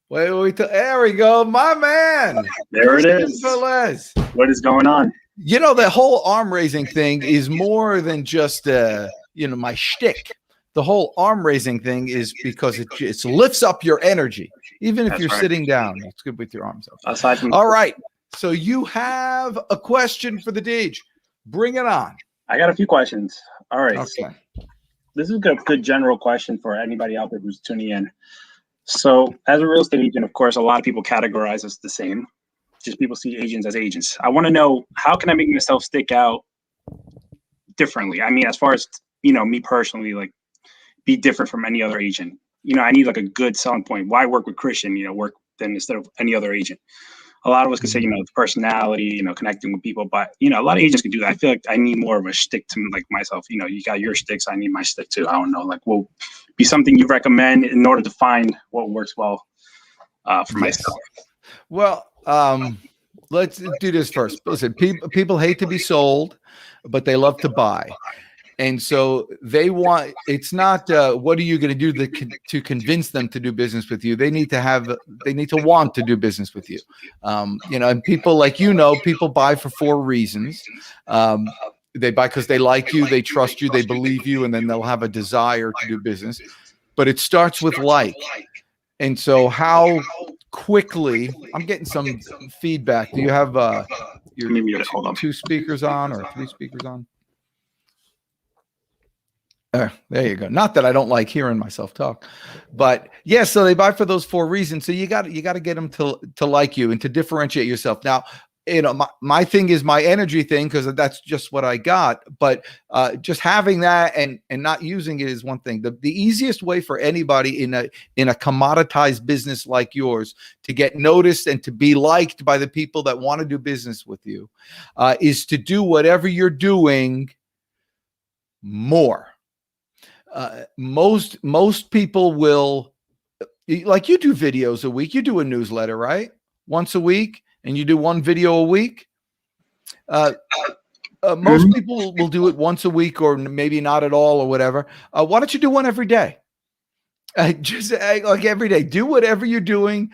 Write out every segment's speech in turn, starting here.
Wait, there we go, my man. There it Christian is. Velez. What is going on? You know, the whole arm raising thing is more than just my shtick. The whole arm raising thing is because it lifts up your energy, even if That's you're right. sitting down. It's good with your arms up. Aside from, All right. So you have a question for the Deej. Bring it on. I got a few questions. All right. Okay. So this is a good general question for anybody out there who's tuning in. So as a real estate agent, of course, a lot of people categorize us the same. Just people see agents as agents. I want to know, how can I make myself stick out differently? I mean, as far as, me personally, like, be different from any other agent. I need like a good selling point. Why work with Christian, work then instead of any other agent? A lot of us could say, the personality, connecting with people, but a lot of agents can do that. I feel like I need more of a shtick to like myself. You got your shticks, I need my shtick too. I don't know, like, will be something you recommend in order to find what works well for myself. Well, let's do this first. Listen, people hate to be sold, but they love to buy. And so they want, it's not what are you going to do to convince them to do business with you? They need to want to do business with you. And people like, people buy for 4 reasons. They buy because they like you, they trust you, they believe you, and then they'll have a desire to do business. But it starts with like. And so how quickly, I'm getting some feedback. Do you have your 2 speakers on or 3 speakers on? There you go. Not that I don't like hearing myself talk, but yeah. So they buy for those 4 reasons. So you got to get them to like you and to differentiate yourself. Now, my thing is my energy thing, because that's just what I got. But just having that and not using it is one thing. The easiest way for anybody in a commoditized business like yours to get noticed and to be liked by the people that want to do business with you is to do whatever you're doing more. Most people will, like, you do videos a week, you do a newsletter, right? Once a week, and you do 1 video a week. Most people will do it once a week, or maybe not at all, or whatever. Why don't you do one every day? Just like every day, do whatever you're doing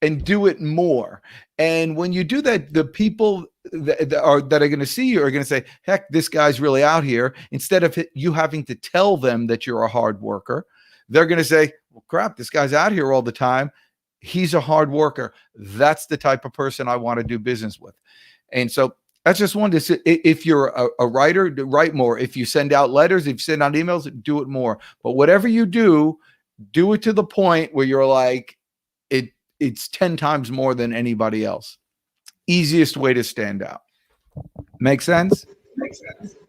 and do it more. And when you do that, the people that are going to see you are going to say, heck, this guy's really out here. Instead of you having to tell them that you're a hard worker, they're going to say, well, crap, this guy's out here all the time. He's a hard worker. That's the type of person I want to do business with. And so that's just one. If you're a writer, write more. If you send out letters, if you send out emails, do it more. But whatever you do it to the point where you're like, it's 10 times more than anybody else. Easiest way to stand out. Make sense?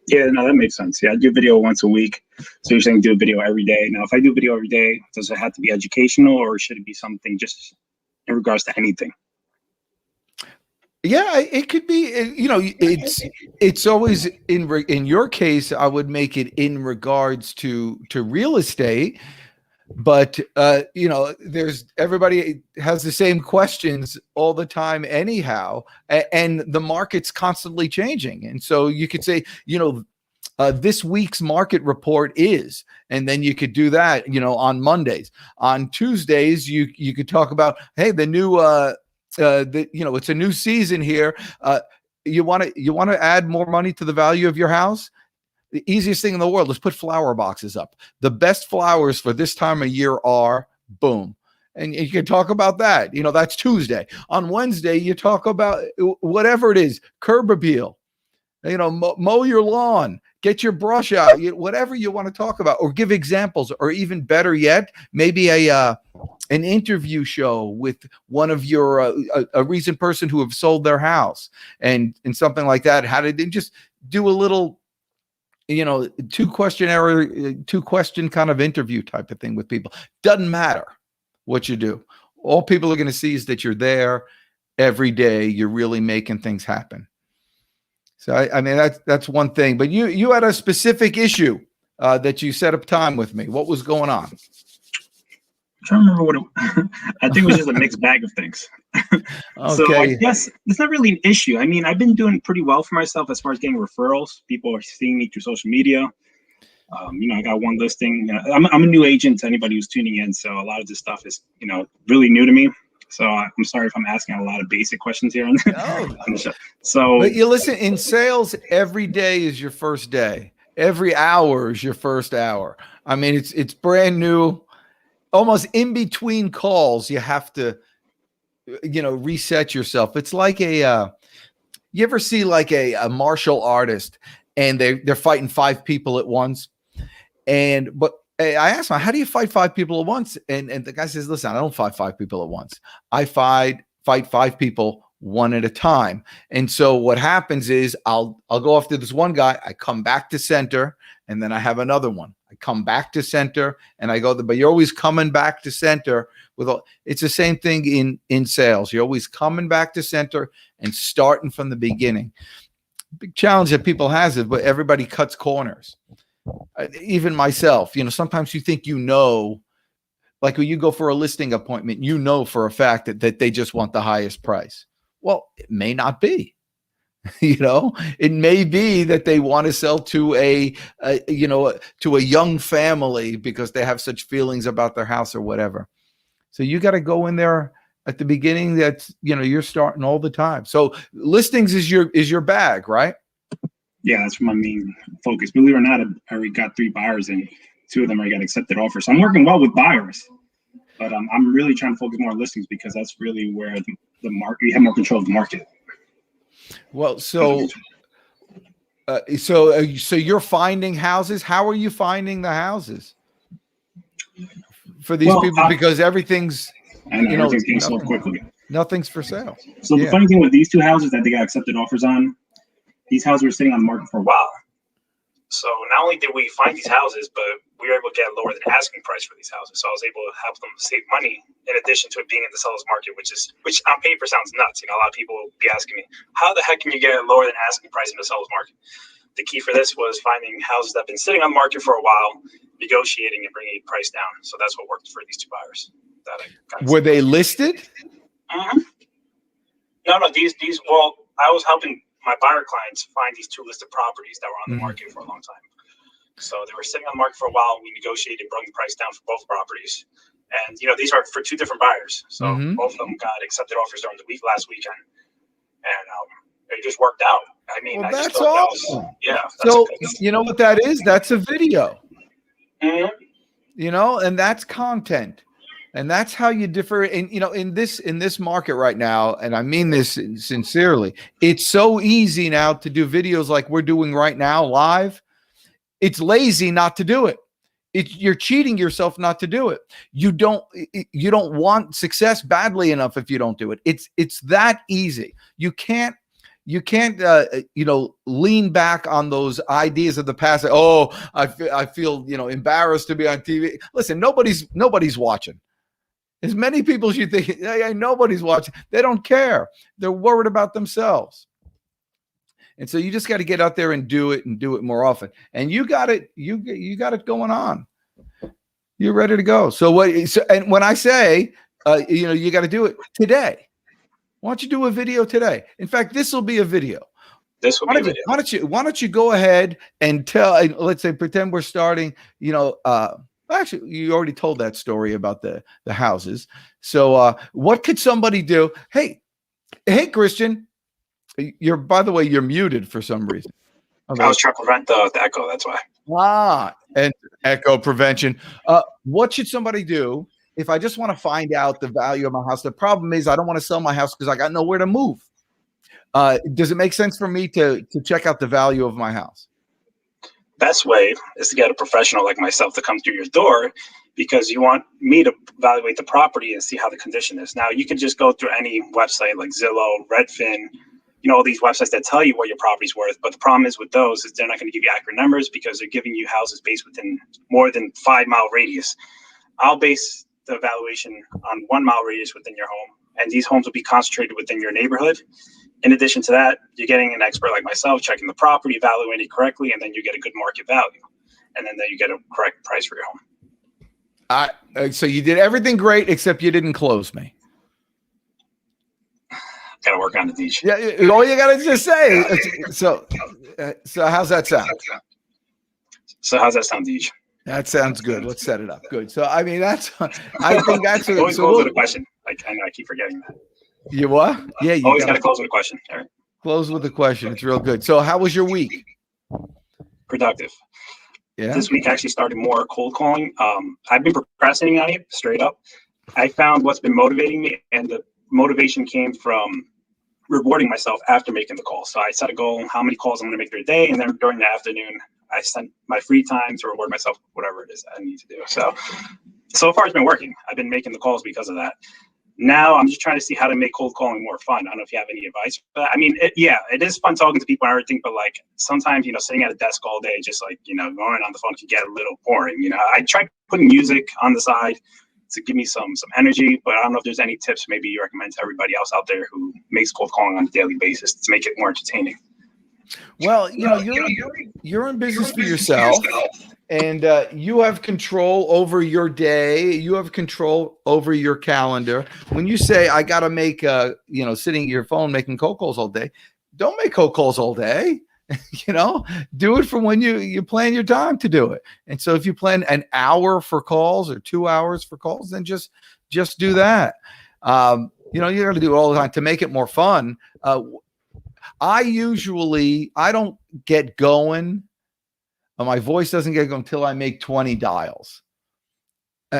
Yeah, no, that makes sense. Yeah, I do video once a week. So you're saying do a video every day. Now, if I do video every day, does it have to be educational, or should it be something just in regards to anything? Yeah, it could be, it's always in your case, I would make it in regards to real estate. But there's, everybody has the same questions all the time anyhow, and the market's constantly changing. And so you could say, this week's market report is, and then you could do that, on Mondays. On Tuesdays, you could talk about, hey, the new it's a new season here. You want to add more money to the value of your house? The easiest thing in the world is put flower boxes up. The best flowers for this time of year are boom. And you can talk about that. That's Tuesday. On Wednesday, you talk about whatever it is, curb appeal, mow your lawn, get your brush out, whatever you want to talk about, or give examples, or even better yet, maybe an interview show with one of your a recent person who have sold their house and something like that. How did they just do a little 2-question kind of interview type of thing with people? Doesn't matter what you do. All people are going to see is that you're there every day. You're really making things happen. So I mean, that's one thing. But you had a specific issue that you set up time with me. What was going on? I'm trying to remember what I think it was just a mixed bag of things. Okay. So I guess it's not really an issue. I mean, I've been doing pretty well for myself as far as getting referrals. People are seeing me through social media. I got one listing. I'm a new agent to anybody who's tuning in, so a lot of this stuff is, really new to me. So I'm sorry if I'm asking a lot of basic questions here on the show. So, but you listen, in sales, every day is your first day. Every hour is your first hour. I mean, it's brand new. Almost in between calls, you have to, reset yourself. It's like you ever see like a martial artist and they're fighting 5 people at once. But I asked him, how do you fight 5 people at once? And the guy says, listen, I don't fight 5 people at once. I fight 5 people one at a time. And so what happens is I'll go after this one guy. I come back to center, and then I have another one. I come back to center, and I go, but you're always coming back to center it's the same thing in sales. You're always coming back to center and starting from the beginning. Big challenge that people has is, but everybody cuts corners. Even myself, sometimes you think, like when you go for a listing appointment, for a fact that they just want the highest price. Well, it may not be. It may be that they want to sell to a young family because they have such feelings about their house or whatever. So you got to go in there at the beginning. That's, you're starting all the time. So listings is your bag, right? Yeah, that's my main focus. Believe it or not, I already got 3 buyers, and 2 of them already got accepted offers. So I'm working well with buyers, but I'm really trying to focus more on listings because that's really where the market, you have more control of the market. Well, so you're finding houses. How are you finding the houses for these people? Because everything's, everything's getting sold quickly. Nothing's for sale. So the funny thing with these 2 houses that they got accepted offers on, these houses were sitting on the market for a while. So not only did we find these houses, but we were able to get lower than asking price for these houses. So I was able to help them save money in addition to it being in the seller's market, which on paper sounds nuts. A lot of people will be asking me, how the heck can you get lower than asking price in the seller's market? The key for this was finding houses that have been sitting on the market for a while, negotiating and bringing the price down. So that's what worked for these 2 buyers. Were they listed? Mm-hmm. No, these, well, I was helping my buyer clients find these 2 listed properties that were on the market for a long time. So they were sitting on the market for a while. We negotiated, brought the price down for both properties. And, these are for 2 different buyers. So both of them got accepted offers during the last weekend. And it just worked out. I mean, well, that's awesome. So you know what that is? That's a video. Mm-hmm. And that's content. And that's how you differ. And, in this market right now, and I mean this sincerely, it's so easy now to do videos like we're doing right now live. It's lazy not to do it. You're cheating yourself not to do it. You don't want success badly enough if you don't do it. It's that easy. You can't lean back on those ideas of the past. I feel embarrassed to be on TV. Listen, nobody's watching. As many people as you think, nobody's watching. They don't care. They're worried about themselves. And so you just got to get out there and do it more often. And you got it. You got it going on. You're ready to go. And when I say, you got to do it today. Why don't you do a video today? In fact, this will be a video. This will be a video. Why don't you go ahead and tell? Let's say, pretend we're starting. Actually, you already told that story about the houses. So what could somebody do? Hey, Christian, by the way, you're muted for some reason. Okay. I was trying to prevent the echo. That's why. And echo prevention. What should somebody do if I just want to find out the value of my house? The problem is I don't want to sell my house because I got nowhere to move. Does it make sense for me to check out the value of my house? Best way is to get a professional like myself to come through your door, because you want me to evaluate the property and see how the condition is. Now, you can just go through any website like Zillow, Redfin, all these websites that tell you what your property's worth. But the problem is with those is they're not going to give you accurate numbers because they're giving you houses based within more than 5-mile radius. I'll base the evaluation on 1-mile radius within your home, and these homes will be concentrated within your neighborhood. In addition to that, you're getting an expert like myself checking the property, evaluating it correctly, and then you get a good market value. And then you get a correct price for your home. So you did everything great, except you didn't close me. Got to work on the niche. Yeah, all you got to just say. So how's that sound? So how's that sound to you? That sounds good. Let's set it up. Good. So I mean, that's I think that's Always so close with a question. Like I know I keep forgetting that. you what? Yeah, you Always got gotta to close with a question. All right. close with a question. It's real good. So how was your week? Productive. Yeah. This week actually started more cold calling. I've been procrastinating on it straight up. I found what's been motivating me, and the motivation came from rewarding myself after making the call. So I set a goal, how many calls I'm going to make through the day, and then during the afternoon, I spent my free time to reward myself, whatever it is I need to do. So far it's been working. I've been making the calls because of that. Now I'm just trying to see how to make cold calling more fun. I don't know if you have any advice. But I mean, it is fun talking to people and everything, but like sometimes, sitting at a desk all day, just like, going on the phone can get a little boring. I tried putting music on the side to give me some energy, but I don't know if there's any tips maybe you recommend to everybody else out there who makes cold calling on a daily basis to make it more entertaining. Well, you're in business for yourself, and you have control over your day. You have control over your calendar. When you say I got to make, sitting at your phone making cold calls all day, don't make cold calls all day. Do it from when you plan your time to do it. And so if you plan an hour for calls or 2 hours for calls, then just do that. You got to do it all the time to make it more fun. I don't get going. My voice doesn't get going until I make 20 dials.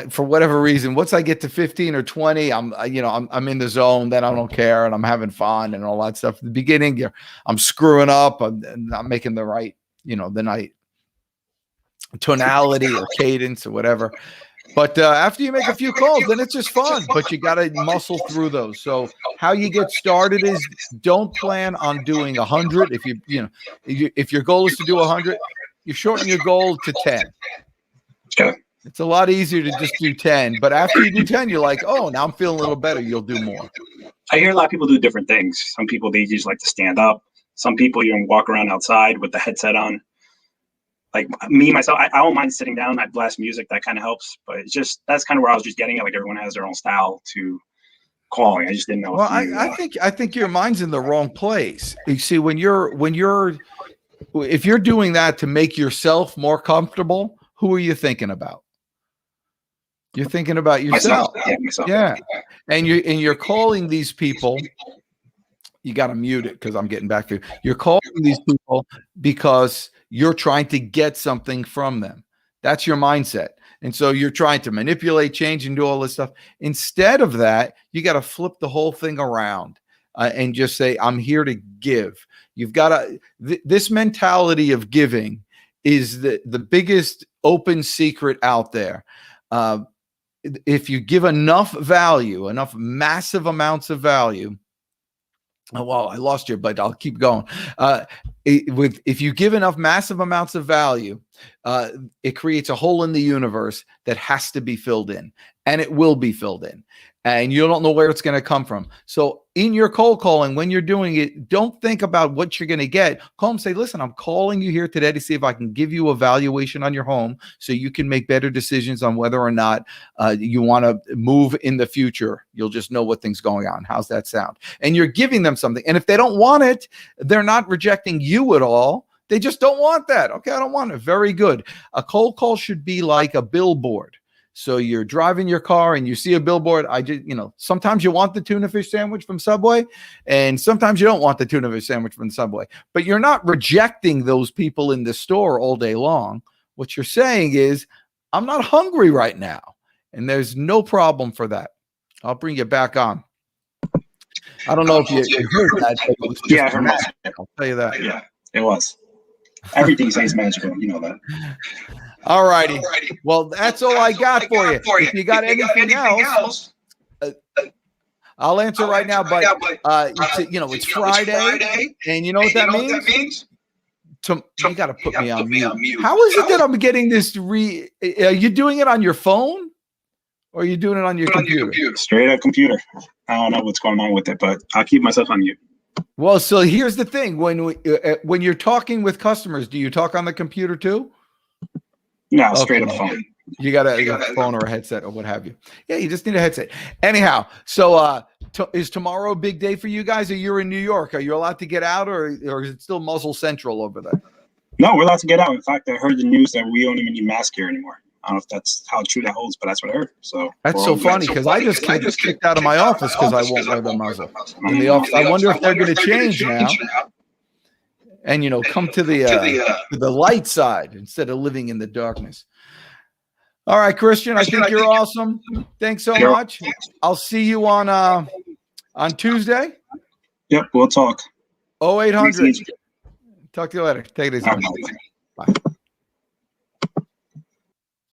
For whatever reason, once I get to 15 or 20, I'm in the zone. Then I don't care, and I'm having fun and all that stuff. At the beginning, I'm screwing up. I'm not making the right, the night tonality or cadence or whatever. But after you make a few calls, then it's just fun. But you got to muscle through those. So how you get started is don't plan on doing 100. If your goal is to do 100, you shorten your goal to 10. Okay. It's a lot easier to just do 10. But after you do 10, you're like, oh, now I'm feeling a little better. You'll do more. I hear a lot of people do different things. Some people, they just like to stand up. Some people, walk around outside with the headset on. Like me, myself, I don't mind sitting down. I blast music. That kind of helps. But it's just, that's kind of where I was just getting at. Like everyone has their own style to calling. I just didn't know. Well, I think your mind's in the wrong place. You see, if you're doing that to make yourself more comfortable, who are you thinking about? You're thinking about yourself. Myself. Yeah. And you're calling these people. You got to mute it because I'm getting back to you. You're calling these people because you're trying to get something from them. That's your mindset. And so you're trying to manipulate, change, and do all this stuff. Instead of that, you got to flip the whole thing around and just say, I'm here to give. You've got to, this mentality of giving is the biggest open secret out there. If you give enough value, enough massive amounts of value, well, I lost you, but I'll keep going. If you give enough massive amounts of value, it creates a hole in the universe that has to be filled in, and it will be filled in. And you don't know where it's going to come from. So in your cold calling, when you're doing it, don't think about what you're going to get. Call them, say, listen, I'm calling you here today to see if I can give you a valuation on your home so you can make better decisions on whether or not you want to move in the future. You'll just know what things going on. How's that sound? And you're giving them something. And if they don't want it, they're not rejecting you at all. They just don't want that. Okay, I don't want it. Very good. A cold call should be like a billboard. So you're driving your car and you see a billboard. Sometimes you want the tuna fish sandwich from Subway, and sometimes you don't want the tuna fish sandwich from Subway. But you're not rejecting those people in the store all day long. What you're saying is, I'm not hungry right now. And there's no problem for that. I'll bring you back on. I don't know if you heard that. Yeah, I heard that. I'll tell you that. Yeah, it was. Everything you say is magical. You know that. All righty. Well, that's all I got for you. If you got anything else, I'll answer right now. But it's Friday, and you know what that means? You got to put me on mute. How is it that I'm getting this? Are you doing it on your phone, or are you doing it on your computer? Straight up computer. I don't know what's going on with it, but I'll keep myself on mute. Well, so here's the thing: when you're talking with customers, do you talk on the computer too? No, straight up phone. You got a phone or a headset or what have you. Yeah, you just need a headset. Anyhow, so is tomorrow a big day for you guys? Or you're in New York? Are you allowed to get out, or is it still Muzzle Central over there? No, we're allowed to get out. In fact, I heard the news that we don't even need masks here anymore. I don't know if that's how true that holds, but that's what I heard. So That's so funny because I just get kicked out of my office because I won't wear the muzzle in the office. I wonder if they're going to change now, and come to the light side instead of living in the darkness. All right, Christian, I think you're awesome. Thanks so much. I'll see you on Tuesday. Yep, we'll talk. 0800. Talk to you later. Take it easy. Bye.